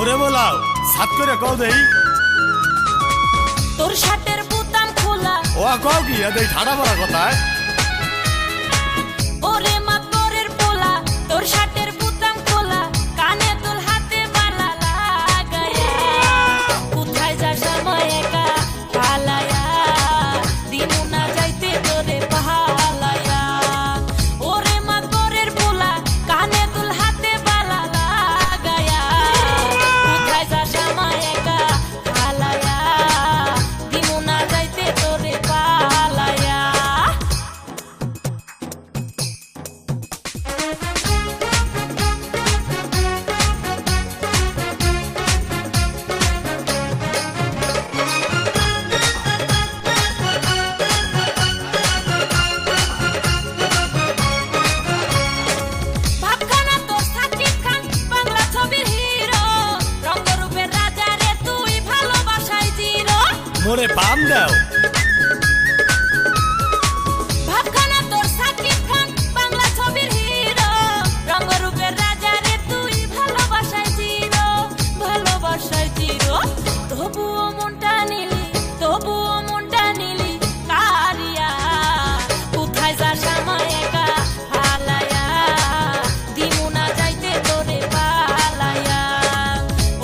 মোরে বলাও সাত করে কও দেই তোর শার্টের বুতাম খোলা ও কও কি এই ঠাড়া পড়া কথা ওরে মাতরের পোলা তোর শার্টের বুতাম খোলা কানে তোর হাতে বালা লাগায়া কোথায় যাস আমায় একা পালায়া দিনু না যাইতে তোরে পালায়া ওরে মাতরের পোলা কানে তোর হাতে বালা লাগায়া কোথায় যাস আমায় একা পালায়া দিনু না যাইতে তোরে পালায়া ভাবখানা তোর সাকিব খান বাংলা ছবির হিরো রঙ্গরূপের রাজা রে তুই ভালোবাসায় জিরো মোরে পাম দাও ভাবখানা তোর সাকিব খান বাংলা ছবির হিরো রঙ্গরূপের রাজা রে তুই ভালোবাসায় জিরো তবুও মনটা নিলি কারিয়া কোথায় যাস আমায় একা হালায়া দিমু না যাইতে তোরে পালায়া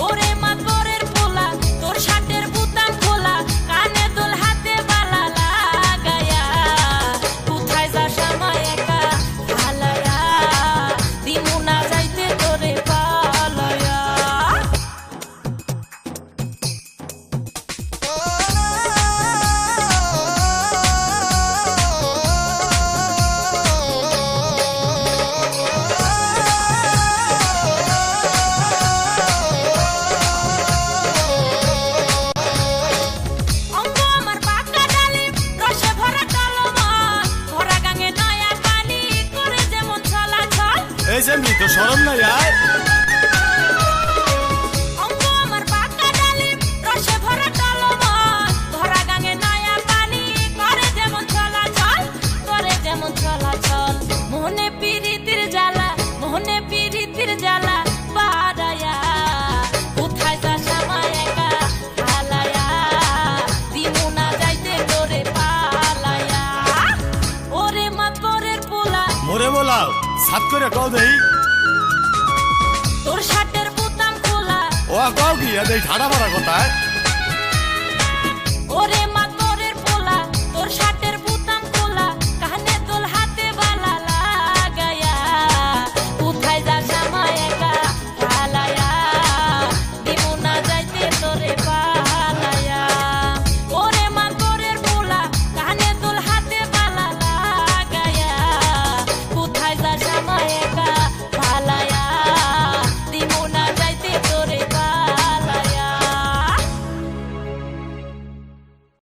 ওরে মাতবরের পোলা তোর শার্টের বুতাম খোলা কানে দোল হাতে বালা লাগায়া কোথায় যাস আমায় একা হালায়া দিমু না যাইতে তোরে পালায়া অঙ্গ আমার পাকা ডালিম রসে ভরা টলমল ভরা গাঙে নয়া পানি করে যেমন চলাচল এই যে মি তো শরম নাই আয় অঙ্গ আমার পাকা ডালিম রসে ভরা টলমল ভরা গাঙে নয়া পানি করে যেমন চলাচল মোহনে পিরিতির জ্বালা বাড়ায়া কোথায় যাস আমায় একা হালায়া দিমু না যাইতে তোরে পালায়া ওরে মাতবরের পোলা মোরে বলাও সাত করে কও দেই তোর শার্টের বুতাম খোলা ও কও কি এই ঠাড়া পড়া কথা ওরে